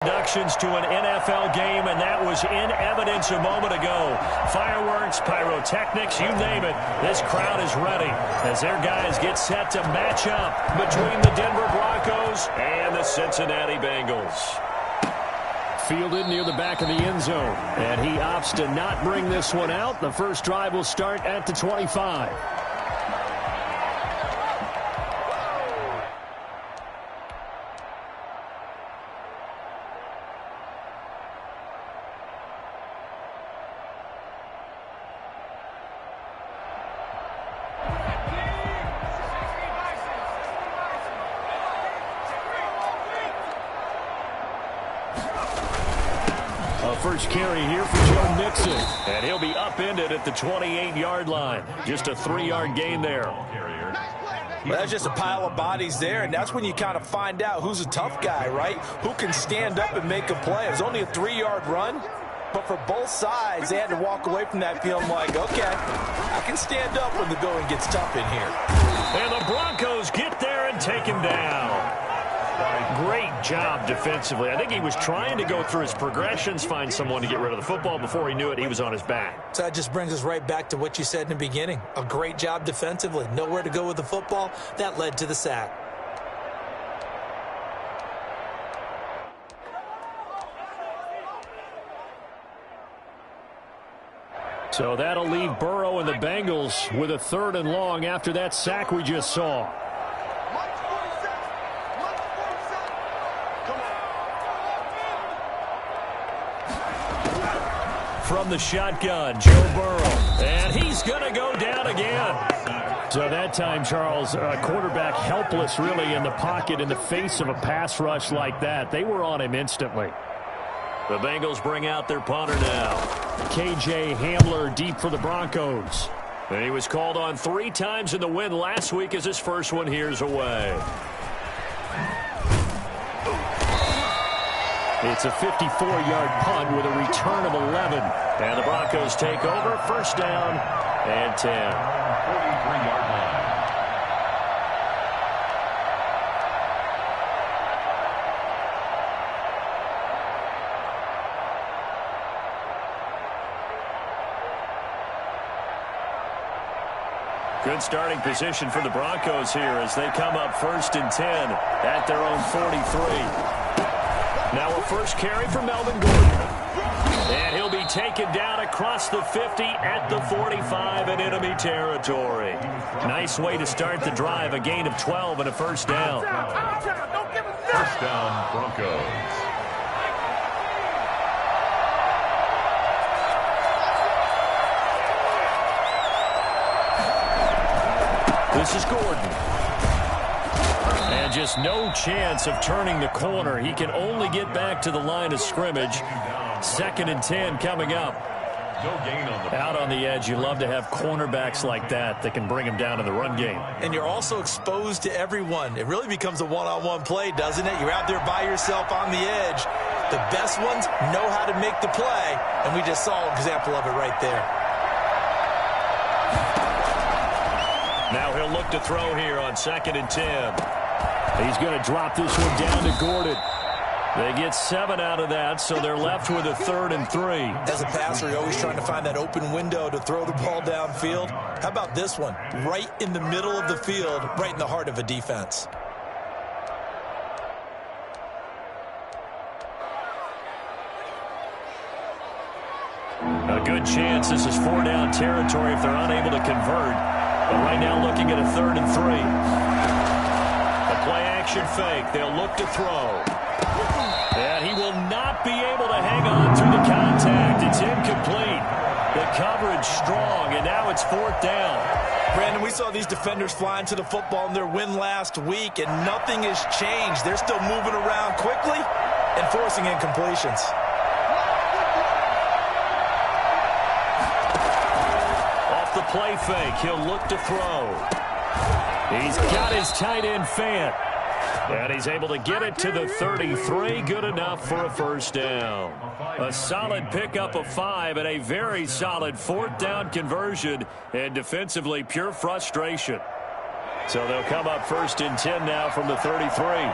Introductions to an NFL game, and that was in evidence a moment ago. Fireworks, pyrotechnics, you name it. This crowd is ready as their guys get set to match up between the Denver Broncos and the Cincinnati Bengals. Fielded near the back of the end zone, and he opts to not bring this one out. The first drive will start at the 25. First carry here for Joe Mixon, and he'll be upended at the 28-yard line. Just a 3-yard gain there. Well, that's just a pile of bodies there, and that's when you kind of find out who's a tough guy, right? Who can stand up and make a play. It was only a 3-yard run, but for both sides, they had to walk away from that feeling like, okay, I can stand up when the going gets tough in here. And the Broncos get there and take him down. Great job defensively. I think he was trying to go through his progressions, find someone to get rid of the football. Before he knew it, he was on his back. So that just brings us right back to what you said in the beginning. A great job defensively. Nowhere to go with the football. That led to the sack. So that'll leave Burrow and the Bengals with a 3rd and long after that sack we just saw. From the shotgun, Joe Burrow, and he's going to go down again. So that time, Charles, quarterback helpless really in the pocket in the face of a pass rush like that. They were on him instantly. The Bengals bring out their punter now. KJ Hamler deep for the Broncos. And he was called on 3 times in the win last week as his first one here's away. It's a 54-yard punt with a return of 11. And the Broncos take over. First down and 10. 43-yard line. Good starting position for the Broncos here as they come up 1st and 10 at their own 43. Now a first carry for Melvin Gordon. And he'll be taken down across the 50 at the 45 in enemy territory. Nice way to start the drive. A gain of 12 and a first down. First down, Broncos. This is Gordon. And just no chance of turning the corner. He can only get back to the line of scrimmage. 2nd and 10 coming up. Out on the edge, you love to have cornerbacks like that can bring him down in the run game. And you're also exposed to everyone. It really becomes a one-on-one play, doesn't it? You're out there by yourself on the edge. The best ones know how to make the play, and we just saw an example of it right there. Now he'll look to throw here on 2nd and 10. He's going to drop this one down to Gordon. They get 7 out of that, so they're left with a 3rd and 3. As a passer, you're always trying to find that open window to throw the ball downfield. How about this one? Right in the middle of the field, right in the heart of a defense. A good chance this is 4-down territory if they're unable to convert. But right now looking at a 3rd and 3. Play-action fake. They'll look to throw. And he will not be able to hang on through the contact. It's incomplete. The coverage strong, and now it's 4th down. Brandon, we saw these defenders flying to the football in their win last week, and nothing has changed. They're still moving around quickly and forcing incompletions. Off the play fake, he'll look to throw. He's got his tight end Fant. And he's able to get it to the 33. Good enough for a first down. A solid pickup of 5 and a very solid 4th down conversion. And defensively, pure frustration. So they'll come up 1st and 10 now from the 33.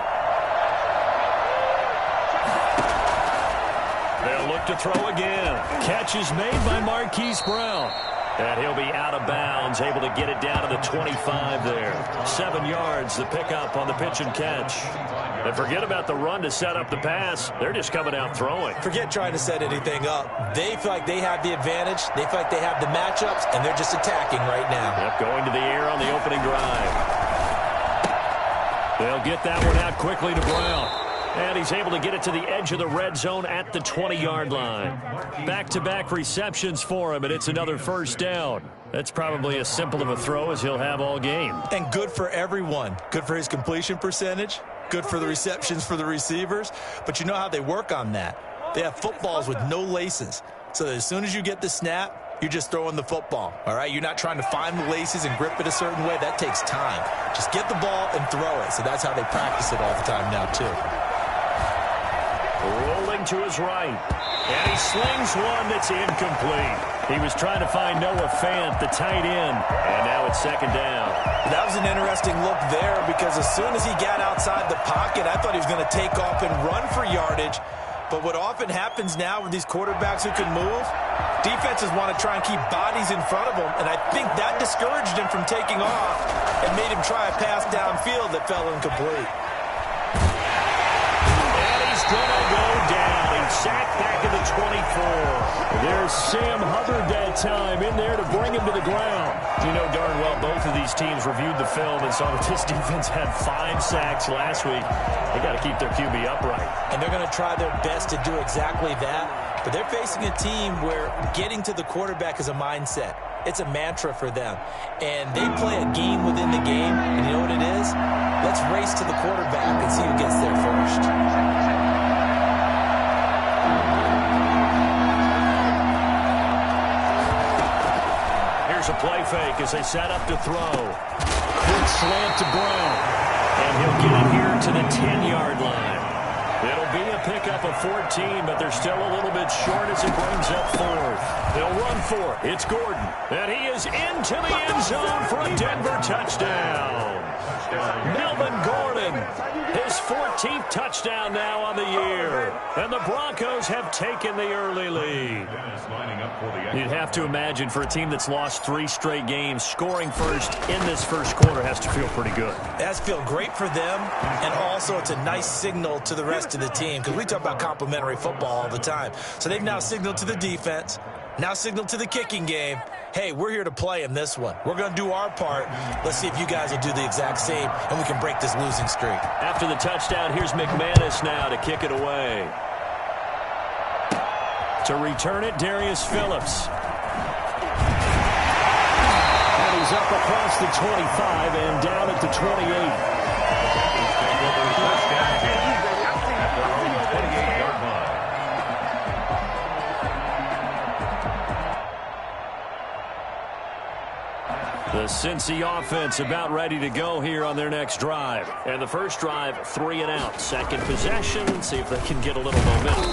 up to throw again. Catch is made by Marquise Brown. And he'll be out of bounds, able to get it down to the 25 there. 7 yards, the pickup on the pitch and catch. And forget about the run to set up the pass. They're just coming out throwing. Forget trying to set anything up. They feel like they have the advantage. They feel like they have the matchups, and they're just attacking right now. Yep, going to the air on the opening drive. They'll get that one out quickly to Brown. And he's able to get it to the edge of the red zone at the 20-yard line. Back-to-back receptions for him, and it's another first down. That's probably as simple of a throw as he'll have all game. And good for everyone. Good for his completion percentage. Good for the receptions for the receivers. But you know how they work on that. They have footballs with no laces. So that as soon as you get the snap, you're just throwing the football. All right? You're not trying to find the laces and grip it a certain way. That takes time. Just get the ball and throw it. So that's how they practice it all the time now, too. Rolling to his right. And he slings one that's incomplete. He was trying to find Noah Fant, the tight end. And now it's second down. That was an interesting look there because as soon as he got outside the pocket, I thought he was going to take off and run for yardage. But what often happens now with these quarterbacks who can move, defenses want to try and keep bodies in front of them. And I think that discouraged him from taking off and made him try a pass downfield that fell incomplete. Gonna go down. He's sacked back at the 24. There's Sam Hubbard that time in there to bring him to the ground. You know darn well both of these teams reviewed the film and saw that this defense had 5 sacks last week. They got to keep their QB upright. And they're going to try their best to do exactly that. But they're facing a team where getting to the quarterback is a mindset. It's a mantra for them. And they play a game within the game. And you know what it is? Let's race to the quarterback and see who gets there first. A play fake as they set up to throw. Quick slant to Brown. And he'll get it here to the 10-yard line. It'll be a pickup of 14, but they're still a little bit short as it brings up 4th. They'll run for it. It's Gordon. And he is into the end zone for a Denver touchdown. Melvin Gordon, his 14th touchdown now on the year. And the Broncos have taken the early lead. You'd have to imagine for a team that's lost 3 straight games, scoring first in this first quarter has to feel pretty good. It has to feel great for them, and also it's a nice signal to the rest of the team because we talk about complimentary football all the time. So they've now signaled to the defense, now signaled to the kicking game, hey, we're here to play in this one. We're going to do our part. Let's see if you guys will do the exact same, and we can break this losing streak. After the touchdown, here's McManus now to kick it away. To return it, Darius Phillips. And he's up across the 25 and down at the 28. The Cincy offense about ready to go here on their next drive. And the first drive, 3 and out. Second possession, see if they can get a little momentum.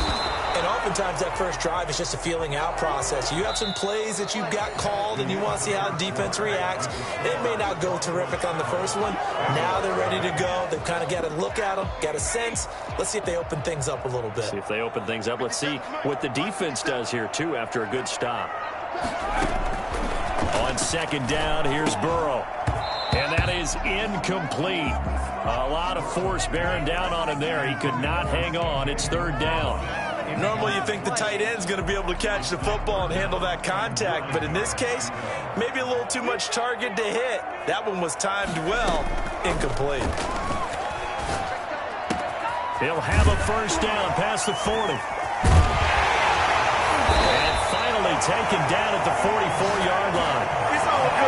And oftentimes that first drive is just a feeling out process. You have some plays that you've got called and you want to see how the defense reacts. It may not go terrific on the first one. Now they're ready to go. They've kind of got to look at them, got a sense. Let's see if they open things up a little bit. See if they open things up. Let's see what the defense does here, too, after a good stop. On second down, here's Burrow. And that is incomplete. A lot of force bearing down on him there. He could not hang on. It's third down. Normally you think the tight end's going to be able to catch the football and handle that contact. But in this case, maybe a little too much target to hit. That one was timed well. Incomplete. He'll have a first down past the 40. Finally taken down at the 44-yard line.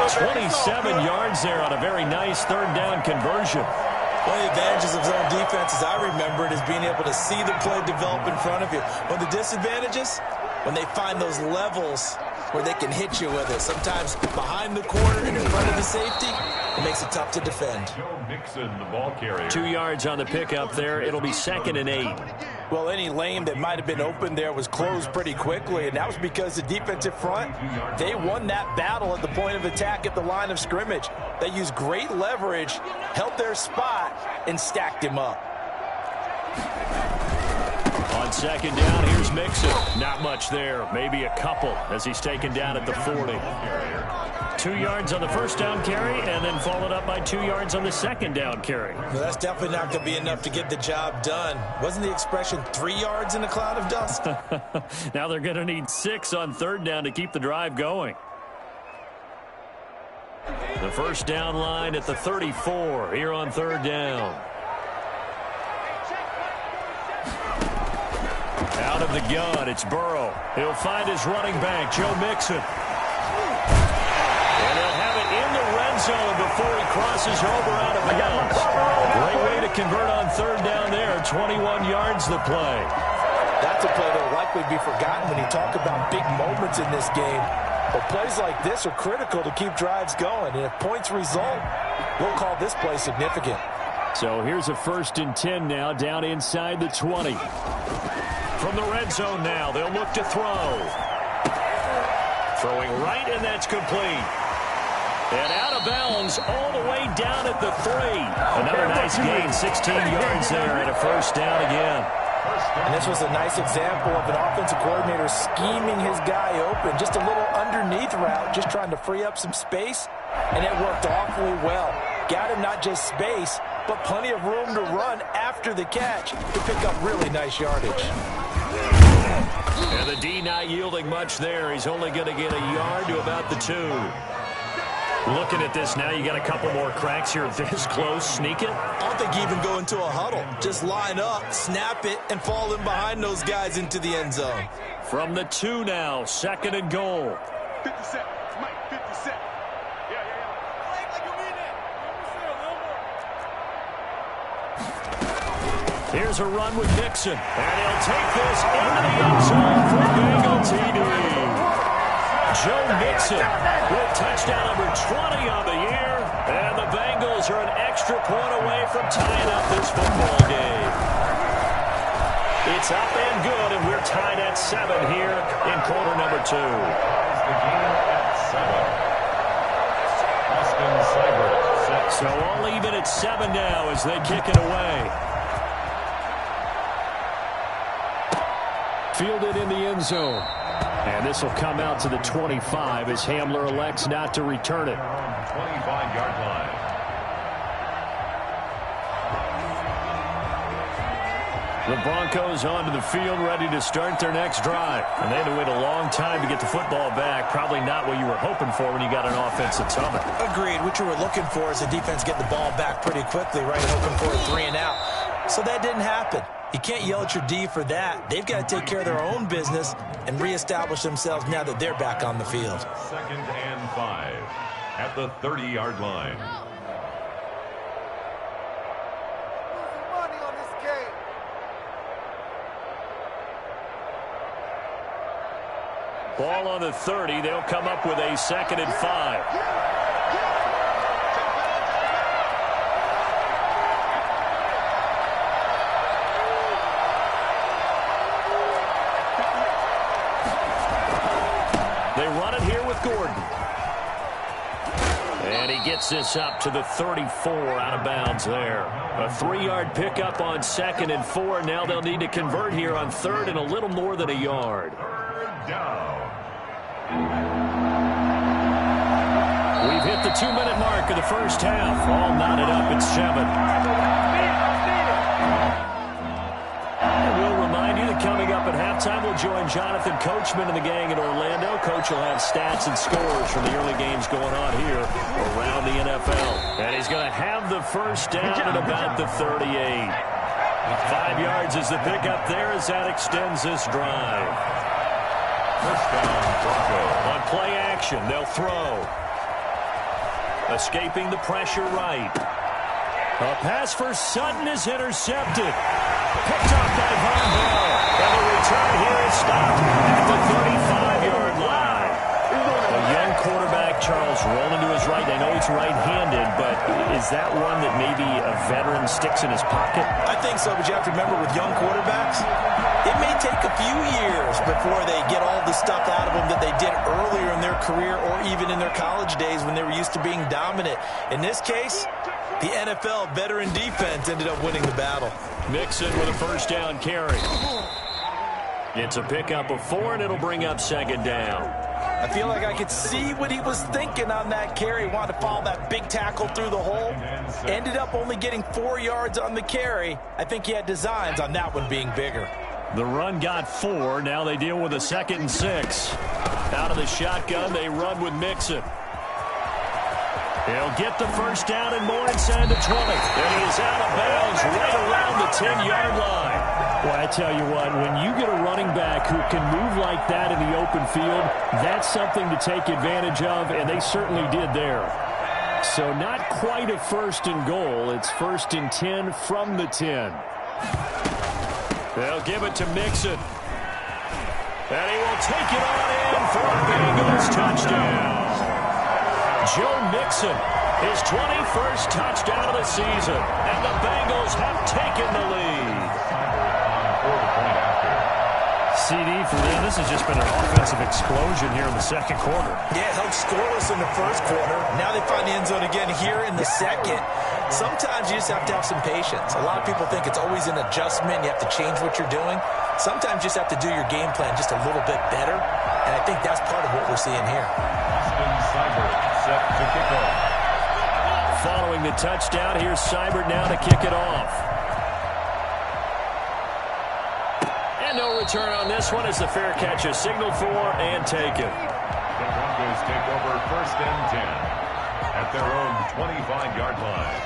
27 yards there on a very nice third down conversion. One of the advantages of zone defense, as I remember it, is being able to see the play develop in front of you. One of the disadvantages, when they find those levels where they can hit you with it. Sometimes behind the corner and in front of the safety, it makes it tough to defend. 2 yards on the pickup there. It'll be 2nd and 8. Well, any lane that might have been open there was closed pretty quickly, and that was because the defensive front, they won that battle at the point of attack at the line of scrimmage. They used great leverage, held their spot, and stacked him up. On second down. Here's Mixon. Not much there. Maybe a couple as he's taken down at the 40. 2 yards on the first down carry, and then followed up by 2 yards on the second down carry. Well, that's definitely not going to be enough to get the job done. Wasn't the expression 3 yards in a cloud of dust? Now they're going to need 6 on third down to keep the drive going. The first down line at the 34 here on third down. Out of the gun, it's Burrow. He'll find his running back, Joe Mixon. And they'll have it in the red zone before he crosses over out of bounds. Great way to convert on third down there. 21 yards the play. That's a play that will likely be forgotten when you talk about big moments in this game. But plays like this are critical to keep drives going. And if points result, we'll call this play significant. So here's a 1st and 10 now, down inside the 20. From the red zone now, they'll look to throw. Throwing right, and that's complete. And out of bounds all the way down at the 3. Another nice gain, 16 yards there, and a first down again. And this was a nice example of an offensive coordinator scheming his guy open. Just a little underneath route, just trying to free up some space, and it worked awfully well. Got him not just space, but plenty of room to run after the catch to pick up really nice yardage. And the D not yielding much there. He's only going to get a yard to about the 2. Looking at this now, you got a couple more cracks here this close. Sneak it. I don't think you even go into a huddle. Just line up, snap it, and fall in behind those guys into the end zone. From the 2 now, 2nd and goal. 57. Mike, 57. Yeah. Like you mean it. Here's a run with Mixon. And he'll take this into the end zone for Bengal TD. Joe Mixon with touchdown number 20 on the year. And the Bengals are an extra point away from tying up this football game. It's up and good, and we're tied at 7 here in quarter number 2. So all even at 7 now as they kick it away. Fielded in the end zone. And this will come out to the 25 as Hamler elects not to return it. 25-yard line. The Broncos onto the field ready to start their next drive. And they had to wait a long time to get the football back. Probably not what you were hoping for when you got an offense that's humming. Agreed. What you were looking for is the defense getting the ball back pretty quickly, right? Hoping for a 3 and out. So that didn't happen. You can't yell at your D for that. They've got to take care of their own business and reestablish themselves now that they're back on the field. 2nd and 5 at the 30-yard line. Ball on the 30. They'll come up with a 2nd and 5. They run it here with Gordon. And he gets this up to the 34 out of bounds there. A 3-yard pickup on 2nd and 4. Now they'll need to convert here on 3rd and a little more than a yard. Down. We've hit the 2-minute mark of the first half. All knotted up at 7. And we'll remind you that coming up at halftime, we'll join Jonathan Coachman and the gang in Orlando. Coach will have stats and scores from the early games going on here around the NFL. And he's going to have the first down at about the 38. 5 yards is the pickup there as that extends this drive. First down, Broncos. On play action, they'll throw. Escaping the pressure right. A pass for Sutton is intercepted. Picked off by Von Bell. And the return here is stopped at the 35-yard line. A young quarterback, Charles, rolling to his right. I know he's right-handed, but is that one that maybe a veteran sticks in his pocket? I think so, but you have to remember with young quarterbacks, it may take a few years before they get all the stuff out of them that they did earlier in their career or even in their college days when they were used to being dominant. In this case, the NFL veteran defense ended up winning the battle. Mixon with a first down carry. It's a pickup of 4, and it'll bring up second down. I feel like I could see what he was thinking on that carry. He wanted to follow that big tackle through the hole. Ended up only getting 4 yards on the carry. I think he had designs on that one being bigger. The run got 4. Now they deal with a 2nd and 6. Out of the shotgun, they run with Mixon. He'll get the first down and more inside the 20. And he's out of bounds right around the 10-yard line. Well, I tell you what, when you get a running back who can move like that in the open field, that's something to take advantage of, and they certainly did there. So not quite a 1st and goal. It's 1st and 10 from the 10. They'll give it to Mixon. And he will take it on in for a Bengals touchdown. Joe Mixon, his 21st touchdown of the season. And the Bengals have taken the lead. CD for them. This has just been an offensive explosion here in the second quarter. Yeah, it held scoreless in the first quarter. Now they find the end zone again here in the second. Sometimes you just have to have some patience. A lot of people think it's always an adjustment. You have to change what you're doing. Sometimes you just have to do your game plan just a little bit better. And I think that's part of what we're seeing here. Set to kick off. Following the touchdown, here's Seibert now to kick it off. And no return on this one as the fair catch is signaled for and taken. The Broncos take over 1st and 10 at their own 25-yard line.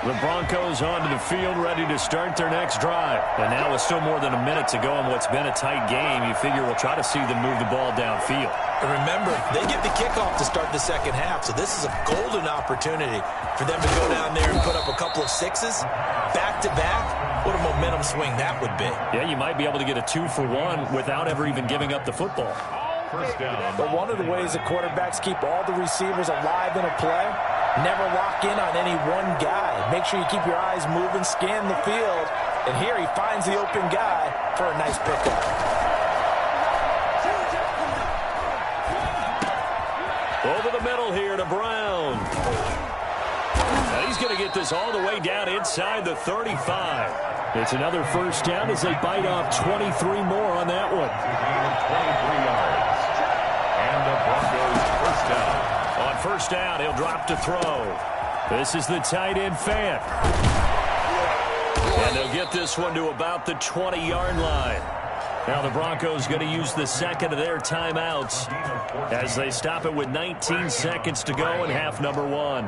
The Broncos onto the field ready to start their next drive. And now with still more than a minute to go in what's been a tight game, you figure we'll try to see them move the ball downfield. And remember, they get the kickoff to start the second half, so this is a golden opportunity for them to go down there and put up a couple of 6s back-to-back. What a momentum swing that would be. Yeah, you might be able to get a 2-for-1 without ever even giving up the football. First down. But one of the ways that quarterbacks keep all the receivers alive in a play, never lock in on any one guy. Make sure you keep your eyes moving, scan the field. And here he finds the open guy for a nice pickup. Over the middle here to Brown. Now he's going to get this all the way down inside the 35. It's another first down as they bite off 23 more on that one. 23 yards. And the Broncos first down. On first down, he'll drop to throw. This is the tight end Fant. And they'll get this one to about the 20-yard line. Now the Broncos going to use the second of their timeouts as they stop it with 19 seconds to go in half number 1.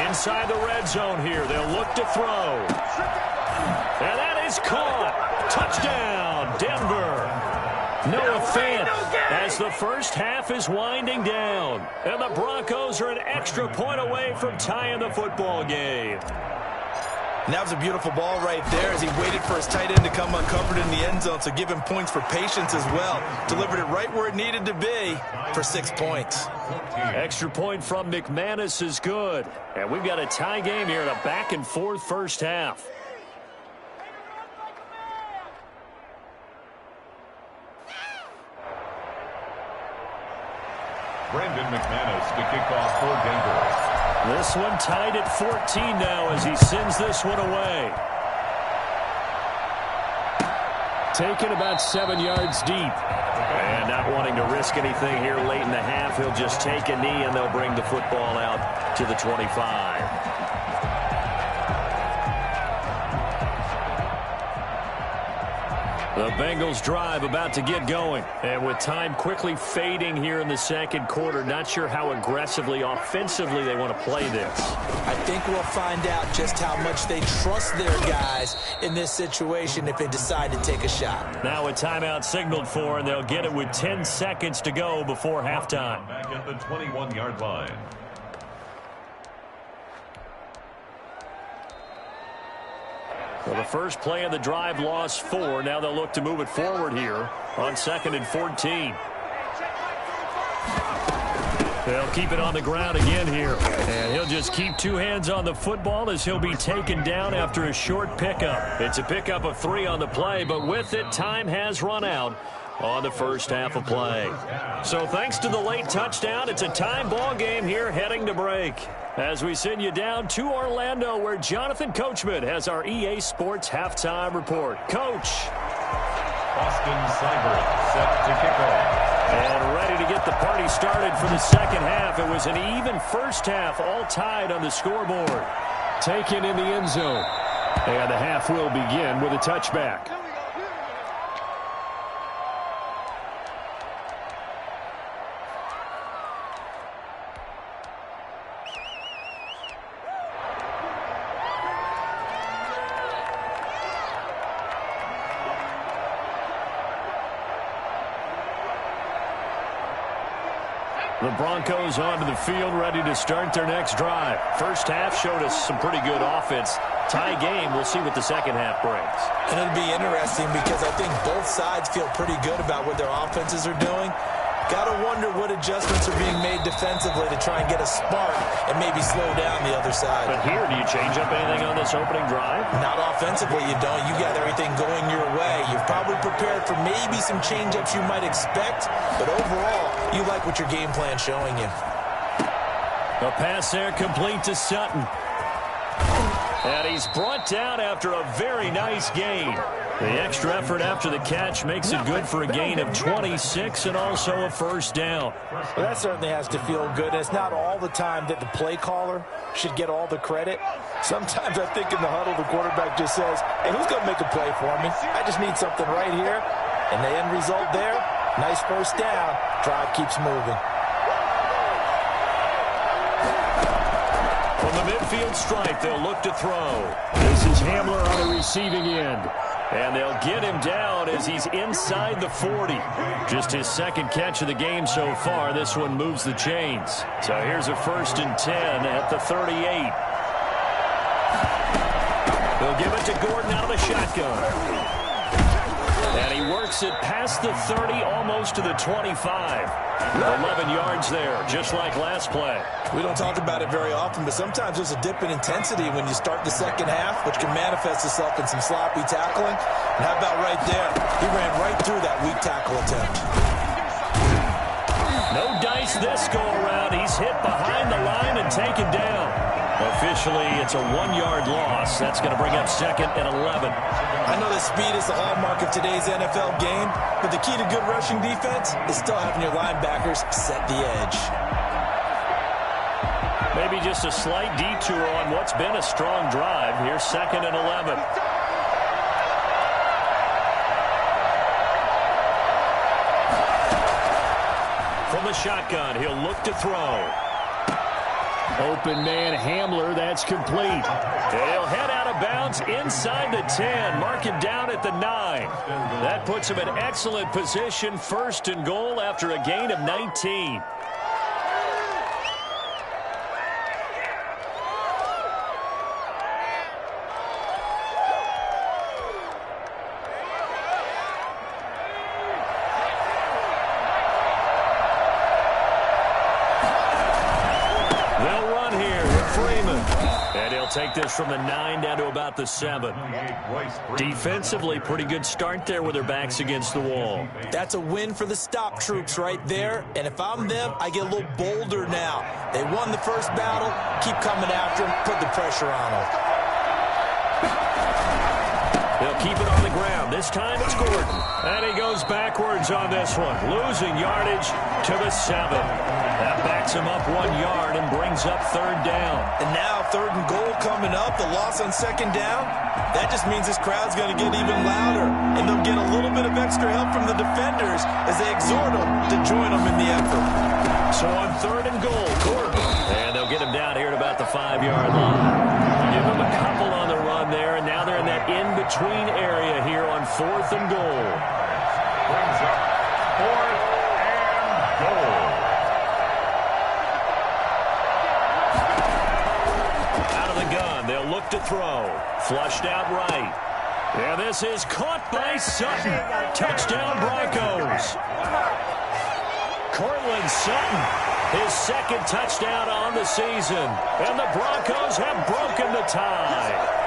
Inside the red zone here, they'll look to throw. And that is caught. Touchdown, Denver. Noah Fant as the first half is winding down. And the Broncos are an extra point away from tying the football game. And that was a beautiful ball right there as he waited for his tight end to come uncovered in the end zone. So give him points for patience as well. Delivered it right where it needed to be for 6 points. Extra point from McManus is good. And we've got a tie game here in a back-and-forth first half. Brandon McManus to kick off for Denver. This one tied at 14 now as he sends this one away. Taken about 7 yards deep. And not wanting to risk anything here late in the half, he'll just take a knee and they'll bring the football out to the 25. The Bengals drive about to get going. And with time quickly fading here in the second quarter, not sure how aggressively, offensively they want to play this. I think we'll find out just how much they trust their guys in this situation if they decide to take a shot. Now a timeout signaled for, and they'll get it with 10 seconds to go before halftime. Back at the 21-yard line. Well, the first play of the drive lost 4. Now they'll look to move it forward here on 2nd and 14. They'll keep it on the ground again here. And he'll just keep two hands on the football as he'll be taken down after a short pickup. It's a pickup of 3 on the play, but with it, time has run out on the first half of play. So thanks to the late touchdown, it's a tie ball game here heading to break. As we send you down to Orlando, where Jonathan Coachman has our EA Sports halftime report. Coach. Austin Seibert set to kick off. And ready to get the party started for the second half. It was an even first half, all tied on the scoreboard. Taken in the end zone. And the half will begin with a touchback. The Broncos onto the field, ready to start their next drive. First half showed us some pretty good offense. Tie game, we'll see what the second half brings. And it'll be interesting because I think both sides feel pretty good about what their offenses are doing. Got to wonder what adjustments are being made defensively to try and get a spark and maybe slow down the other side. But here, do you change up anything on this opening drive? Not offensively, you don't. You got everything going your way. You've probably prepared for maybe some change-ups you might expect, but overall, you like what your game plan's showing you. A pass there complete to Sutton. And he's brought down after a very nice gain. The extra effort after the catch makes it good for a gain of 26 and also a first down. Well, that certainly has to feel good. It's not all the time that the play caller should get all the credit. Sometimes I think in the huddle, the quarterback just says, hey, who's going to make a play for me? I just need something right here. And the end result there, nice first down. Drive keeps moving. From the midfield stripe, they'll look to throw. This is Hamler on the receiving end. And they'll get him down as he's inside the 40. Just his second catch of the game so far. This one moves the chains. So here's a 1st and 10 at the 38. They'll give it to Gordon out of the shotgun. And he works it past the 30, almost to the 25. 11 yards there, just like last play. We don't talk about it very often, but sometimes there's a dip in intensity when you start the second half, which can manifest itself in some sloppy tackling. And how about right there? He ran right through that weak tackle attempt. No dice this go-around. He's hit behind the line and taken down. Officially, it's a 1-yard loss. That's going to bring up 2nd and 11. I know that speed is the hallmark of today's NFL game, but the key to good rushing defense is still having your linebackers set the edge. Maybe just a slight detour on what's been a strong drive. Here's 2nd and 11. From the shotgun, he'll look to throw. Open man Hamler, that's complete. And he'll head out of bounds inside the 10, mark it down at the 9. That puts him in excellent position, 1st and goal after a gain of 19. Take this from the 9 down to about the 7. Defensively, pretty good start there with their backs against the wall. That's a win for the stop troops right there. And if I'm them, I get a little bolder now. They won the first battle. Keep coming after them. Put the pressure on them. They'll keep it on the ground. This time it's Gordon. And he goes backwards on this one. Losing yardage to the 7. That backs him up 1 yard and brings up 3rd down. And now 3rd and goal coming up. The loss on 2nd down. That just means this crowd's going to get even louder. And they'll get a little bit of extra help from the defenders as they exhort them to join them in the effort. So on 3rd and goal, Gordon. And they'll get him down here at about the 5-yard line. Give him a couple on the run there. And now they're in that in-between area here on 4th and goal. Brings up 4th and goal. They'll look to throw. Flushed out right. And this is caught by Sutton. Touchdown Broncos. Cortland Sutton His second touchdown on the season. And the Broncos have broken the tie.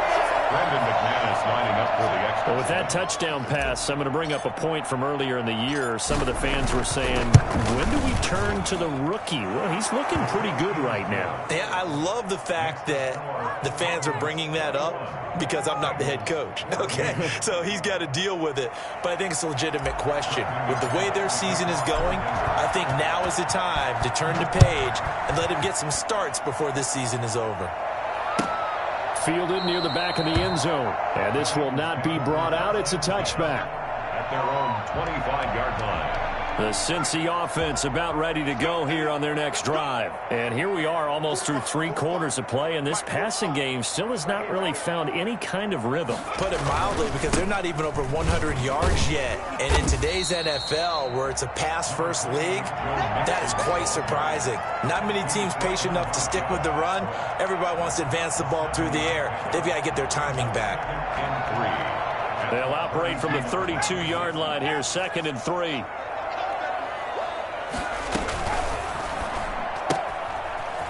Brendan McManus lining up for the extra. Well, with that touchdown pass, I'm going to bring up a point from earlier in the year. Some of the fans were saying, when do we turn to the rookie? Well, he's looking pretty good right now. Yeah, I love the fact that the fans are bringing that up because I'm not the head coach. Okay, so he's got to deal with it. But I think it's a legitimate question. With the way their season is going, I think now is the time to turn the page and let him get some starts before this season is over. Fielded near the back of the end zone. And this will not be brought out. It's a touchback. At their own 25-yard line. The Cincy offense about ready to go here on their next drive. And here we are almost through 3 quarters of play, and this passing game still has not really found any kind of rhythm. Put it mildly, because they're not even over 100 yards yet. And in today's NFL, where it's a pass-first league, that is quite surprising. Not many teams patient enough to stick with the run. Everybody wants to advance the ball through the air. They've got to get their timing back. They'll operate from the 32-yard line here, 2nd and 3.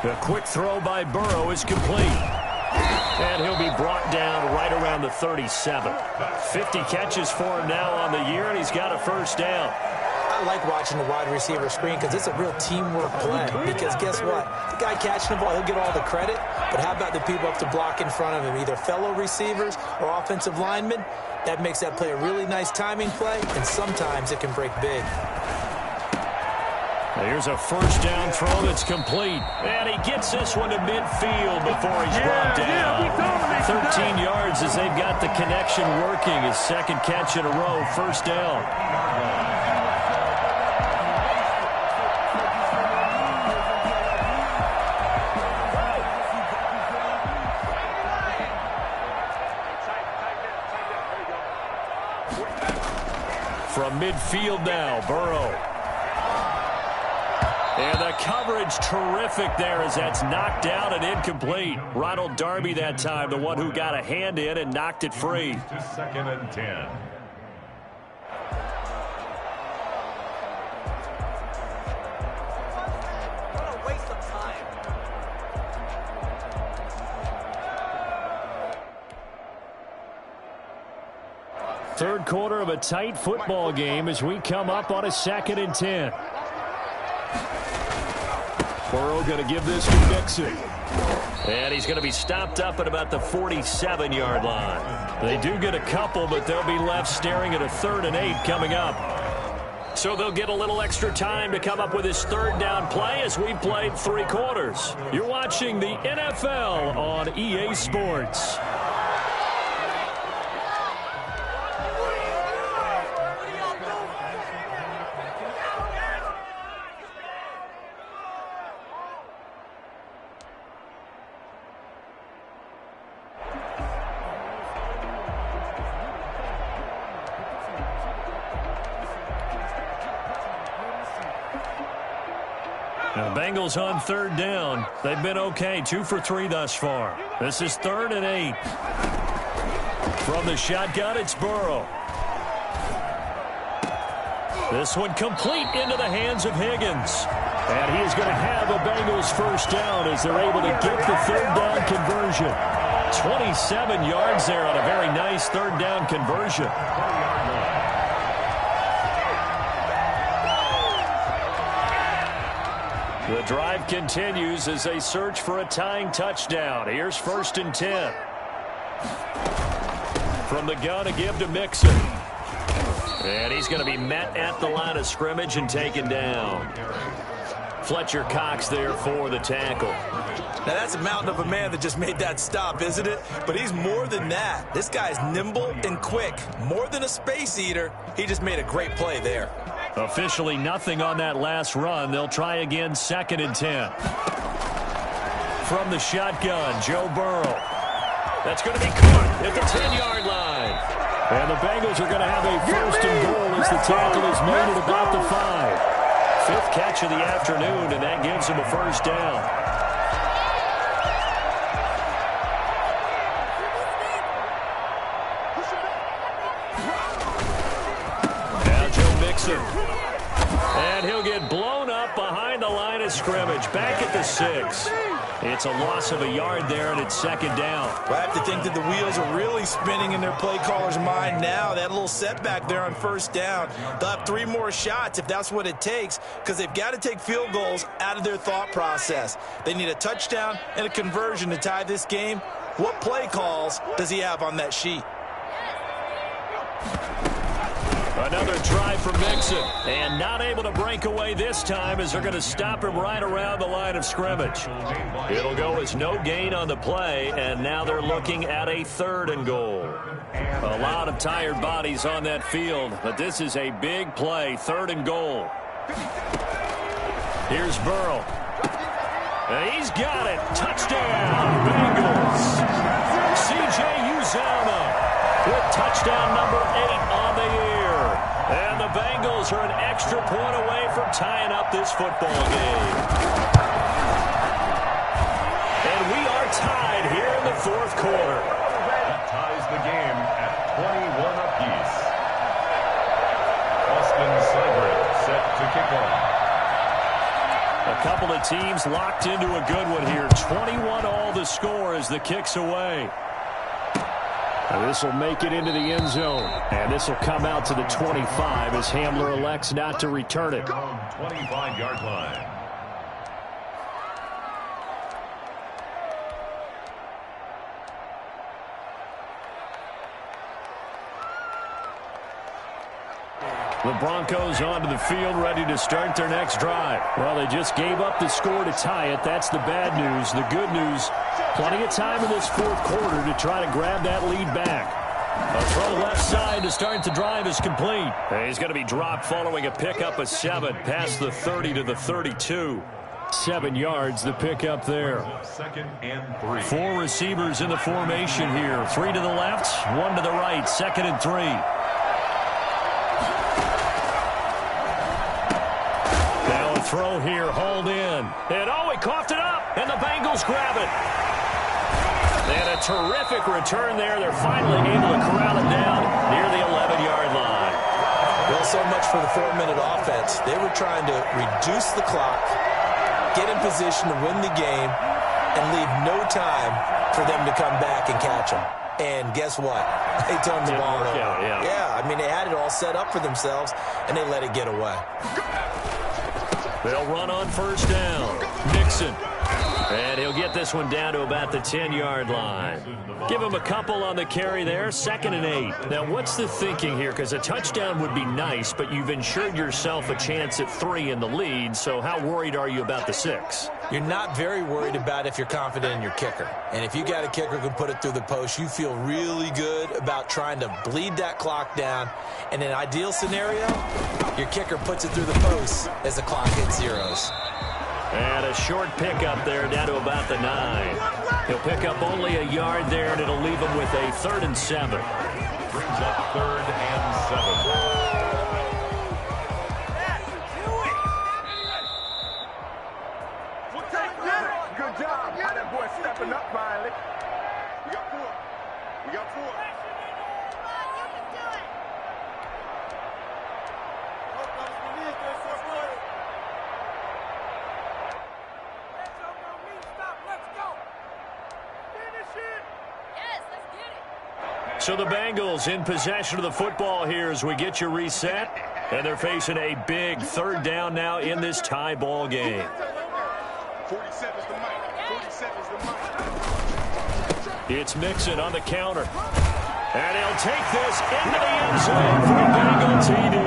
The quick throw by Burrow is complete. And he'll be brought down right around the 37. 50 catches for him now on the year, and he's got a first down. I like watching the wide receiver screen because it's a real teamwork play. Because guess what? The guy catching the ball, he'll get all the credit. But how about the people up to block in front of him, either fellow receivers or offensive linemen? That makes that play a really nice timing play, and sometimes it can break big. Here's a first down throw that's complete. And he gets this one to midfield before he's brought down. 13 yards as they've got the connection working. His second catch in a row, first down. From midfield now, Burrow. And the coverage terrific there as that's knocked down and incomplete. Ronald Darby that time, the one who got a hand in and knocked it free. To 2nd and 10. Third quarter of a tight football game as we come up on a 2nd and 10. Burrow going to give this to Mixon. And he's going to be stopped up at about the 47-yard line. They do get a couple, but they'll be left staring at a 3rd and 8 coming up. So they'll get a little extra time to come up with his 3rd down play as we played 3 quarters. You're watching the NFL on EA Sports. Now, Bengals on 3rd down. They've been okay, 2 for 3 thus far. This is 3rd and 8. From the shotgun, it's Burrow. This one complete into the hands of Higgins. And he is going to have a Bengals first down as they're able to get the 3rd down conversion. 27 yards there on a very nice 3rd down conversion. The drive continues as they search for a tying touchdown. Here's 1st and 10. From the gun, a give to Mixon. And he's going to be met at the line of scrimmage and taken down. Fletcher Cox there for the tackle. Now, that's a mountain of a man that just made that stop, isn't it? But he's more than that. This guy's nimble and quick. More than a space eater. He just made a great play there. Officially nothing on that last run. They'll try again, 2nd and 10. From the shotgun, Joe Burrow. That's going to be caught at the 10-yard line. And the Bengals are going to have a 1st and goal as the tackle is made at about the 5. 5th catch of the afternoon, and that gives him a first down. Now Joe Mixon. And he'll get blown up behind the line of scrimmage, back at the 6. It's a loss of a yard there, and it's second down. Well, I have to think that the wheels are really spinning in their play caller's mind now. That little setback there on first down. They'll have 3 more shots if that's what it takes, because they've got to take field goals out of their thought process. They need a touchdown and a conversion to tie this game. What play calls does he have on that sheet? Another try for Mixon, and not able to break away this time as they're going to stop him right around the line of scrimmage. It'll go as no gain on the play, and now they're looking at a 3rd and goal. A lot of tired bodies on that field, but this is a big play, 3rd and goal. Here's Burrow. And he's got it. Touchdown, Bengals. C.J. Uzomah with touchdown number 8 on the year. And the Bengals are an extra point away from tying up this football game. And we are tied here in the 4th quarter. That ties the game at 21 apiece. Austin Seibert set to kick off. A couple of teams locked into a good one here. 21-all the score as the kick's away. This will make it into the end zone. And this will come out to the 25 as Hamler elects not to return it. 25-yard line. The Broncos onto the field, ready to start their next drive. Well, they just gave up the score to tie it. That's the bad news. The good news, plenty of time in this 4th quarter to try to grab that lead back. A throw left side to start the drive is complete. And he's going to be dropped following a pickup of 7 past the 30 to the 32. 7 yards, the pickup there. 2nd and 3. 4 receivers in the formation here. 3 to the left, 1 to the right. 2nd and 3. Throw here, hauled in. And oh, he coughed it up, and the Bengals grab it. And a terrific return there. They're finally able to corral it down near the 11-yard line. Well, so much for the 4-minute offense. They were trying to reduce the clock, get in position to win the game, and leave no time for them to come back and catch them. And guess what? They turned the ball over. Yeah, I mean, they had it all set up for themselves, and they let it get away. They'll run on first down. Mixon. And he'll get this one down to about the 10-yard line. Give him a couple on the carry there. 2nd and 8. Now, what's the thinking here? Because a touchdown would be nice, but you've ensured yourself a chance at 3 in the lead. So how worried are you about the 6? You're not very worried about if you're confident in your kicker. And if you got a kicker who can put it through the post, you feel really good about trying to bleed that clock down. In an ideal scenario, your kicker puts it through the post as the clock hits zeros. And a short pickup there down to about the 9. He'll pick up only a yard there, and it'll leave him with a 3rd and 7. Brings up 3rd and 7. Good job. How that boy stepping up finally. We got 4. We got 4. So the Bengals in possession of the football here as we get you reset. And they're facing a big 3rd down now in this tie ball game. 47's the mic. 47's the mic. It's Mixon on the counter. And he'll take this into the end zone for a Bengal TD.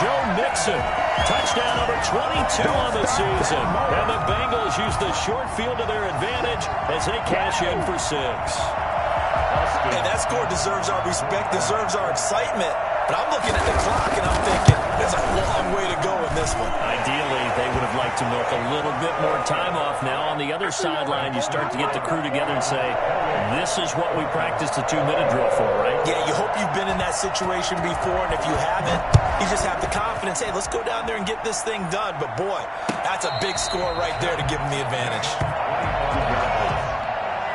Joe Mixon, touchdown number 22 on the season. And the Bengals use the short field to their advantage as they cash in for 6. And that score deserves our respect, deserves our excitement. But I'm looking at the clock, and I'm thinking, there's a long way to go in this one. Ideally, they would have liked to milk a little bit more time off. Now, on the other sideline, you start to get the crew together and say, this is what we practiced the 2-minute drill for, right? Yeah, you hope you've been in that situation before, and if you haven't, you just have the confidence, hey, let's go down there and get this thing done. But, boy, that's a big score right there to give them the advantage.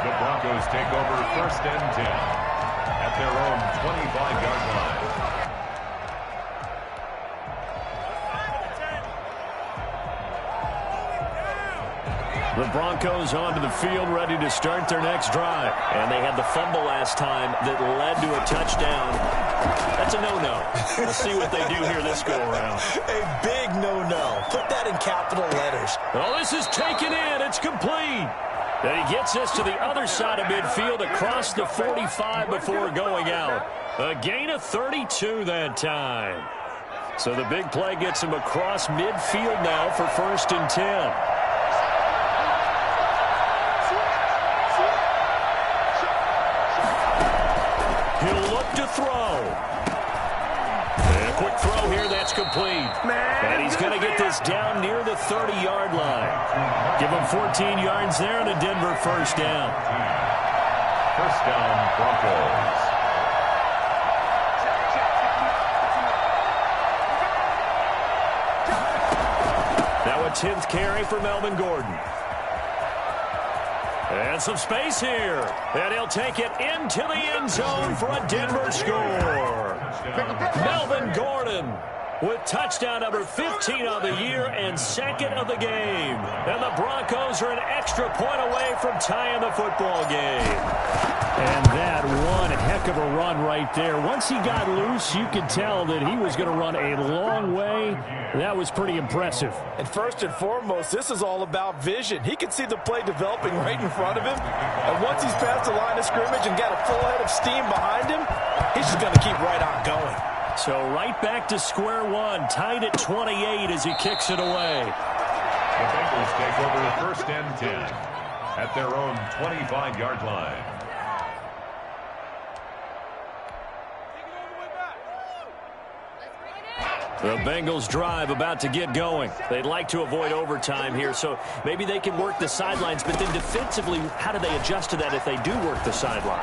The Broncos take over 1st and 10 at their own 25-yard line. The Broncos onto the field, ready to start their next drive. And they had the fumble last time that led to a touchdown. That's a no-no. We'll see what they do here this go-around. A big no-no. Put that in capital letters. Well, this is taken in. It's complete. And he gets us to the other side of midfield across the 45 before going out. A gain of 32 that time. So the big play gets him across midfield now for 1st and 10. He'll look to throw. And a quick throw here, that's complete. And he's going to get this down near the 30-yard line. Give him 14 yards there and a Denver 1st down. 1st down, Broncos. Now a 10th carry for Melvin Gordon. And some space here. And he'll take it into the end zone for a Denver score. Melvin Gordon with touchdown number 15 on the year and 2nd of the game. And the Broncos are an extra point away from tying the football game. And that one heck of a run right there. Once he got loose, you could tell that he was going to run a long way. That was pretty impressive. And first and foremost, this is all about vision. He can see the play developing right in front of him. And once he's past the line of scrimmage and got a full head of steam behind him, he's just going to keep right on going. So right back to square one, tied at 28 as he kicks it away. The Bengals take over 1st and 10 at their own 25-yard line. The Bengals drive about to get going. They'd like to avoid overtime here, so maybe they can work the sidelines, but then defensively, how do they adjust to that if they do work the sideline?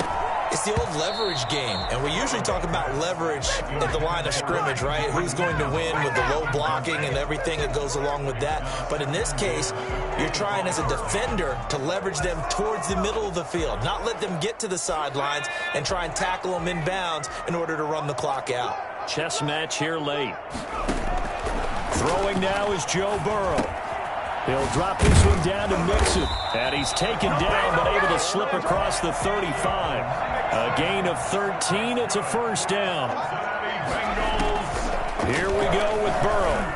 It's the old leverage game, and we usually talk about leverage at the line of scrimmage, right? Who's going to win with the low blocking and everything that goes along with that. But in this case, you're trying as a defender to leverage them towards the middle of the field, not let them get to the sidelines and try and tackle them inbounds in order to run the clock out. Chess match here late. Throwing now is Joe Burrow. He'll drop this one down to Mixon. And he's taken down but able to slip across the 35. A gain of 13. It's a 1st down. Here we go with Burrow.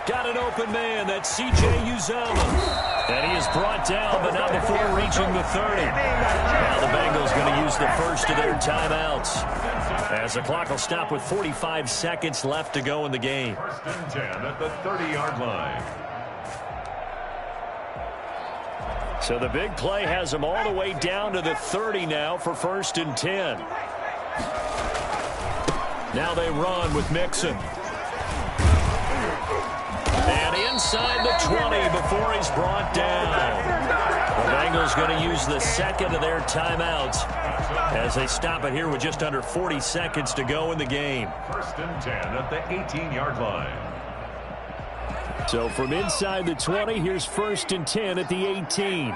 Got an open man. That's C.J. Uzomah. And he is brought down, but not before reaching the 30. Now the Bengals going to use the first of their timeouts, as the clock will stop with 45 seconds left to go in the game. 1st and 10 at the 30-yard line. So the big play has them all the way down to the 30 now for 1st and 10. Now they run with Mixon. And inside the 20 before he's brought down. The Bengals going to use the 2nd of their timeouts as they stop it here with just under 40 seconds to go in the game. 1st and 10 at the 18-yard line. So from inside the 20, here's 1st and 10 at the 18.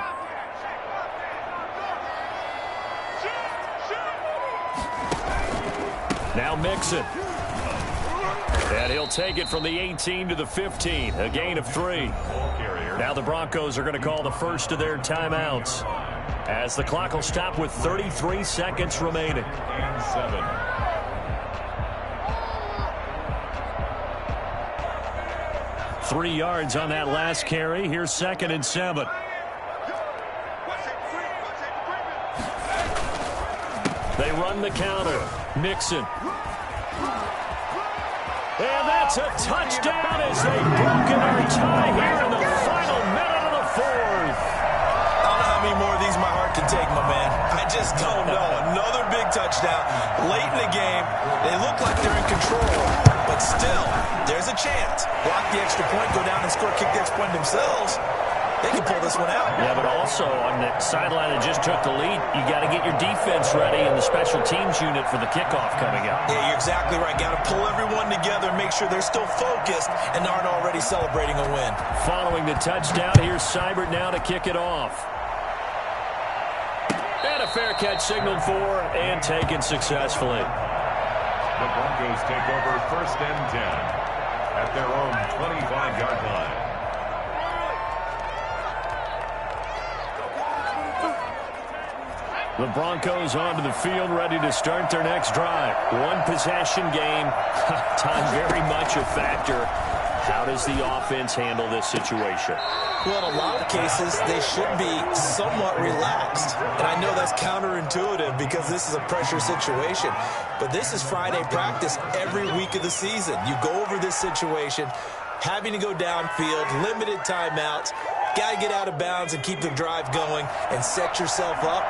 Now Mixon. And he'll take it from the 18 to the 15. A gain of 3. Now the Broncos are going to call the first of their timeouts, as the clock will stop with 33 seconds remaining. And 7. 3 yards on that last carry. Here's 2nd and 7. They run the counter. Mixon. And that's a touchdown as they've broken our tie here in the final minute of the 4th. I don't know how many more of these my heart can take, my man. I just don't know. Another big touchdown late in the game. They look like they're in control, but still, there's a chance. Block the extra point, go down and score, kick the extra point themselves. They can pull this one out. Yeah, but also on the sideline that just took the lead, you got to get your defense ready and the special teams unit for the kickoff coming up. Yeah, you're exactly right. Got to pull everyone together and make sure they're still focused and aren't already celebrating a win. Following the touchdown, here's Seibert now to kick it off. And a fair catch signaled for and taken successfully. The Broncos take over 1st and 10 at their own 25-yard line. The Broncos onto the field, ready to start their next drive. One possession game. Time very much a factor. How does the offense handle this situation? Well, in a lot of cases, they should be somewhat relaxed. And I know that's counterintuitive because this is a pressure situation. But this is Friday practice every week of the season. You go over this situation, having to go downfield, limited timeouts, got to get out of bounds and keep the drive going and set yourself up.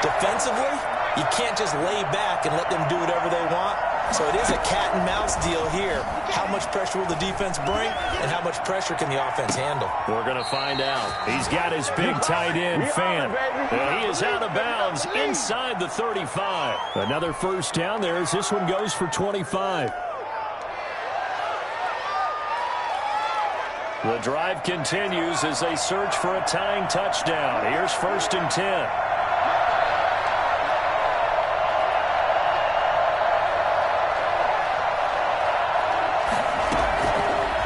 Defensively, you can't just lay back and let them do whatever they want. So it is a cat and mouse deal here. How much pressure will the defense bring, and how much pressure can the offense handle? We're going to find out. He's got his big tight end, Fan. And he is out of bounds inside the 35. Another first down there as this one goes for 25. The drive continues as they search for a tying touchdown. Here's 1st and 10.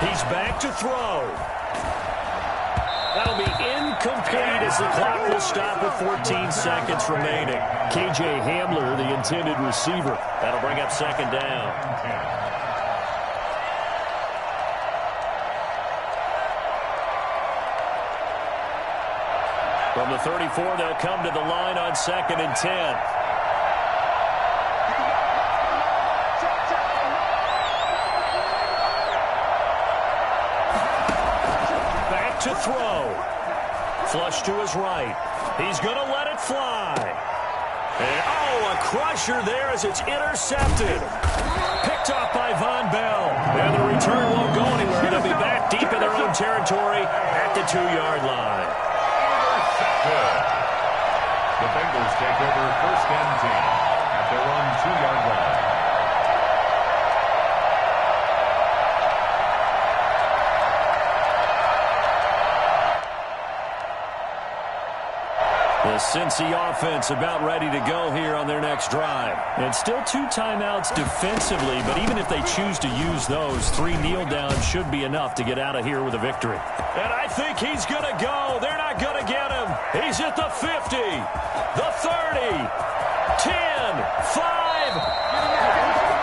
He's back to throw. That'll be incomplete as the clock will stop with 14 seconds remaining. KJ Hamler, the intended receiver. That'll bring up 2nd down. From the 34, they'll come to the line on 2nd and 10. To throw. Flush to his right. He's going to let it fly. And, a crusher there as it's intercepted. Picked off by Von Bell. And the return won't go anywhere. They'll be back deep in their own territory at the 2-yard line. Good. The Bengals take over 1st and 10 at their own 2-yard line. The Cincy offense about ready to go here on their next drive. And still 2 timeouts defensively, but even if they choose to use those, 3 kneel downs should be enough to get out of here with a victory. And I think he's going to go. They're not going to get him. He's at the 50, the 30, 10, 5.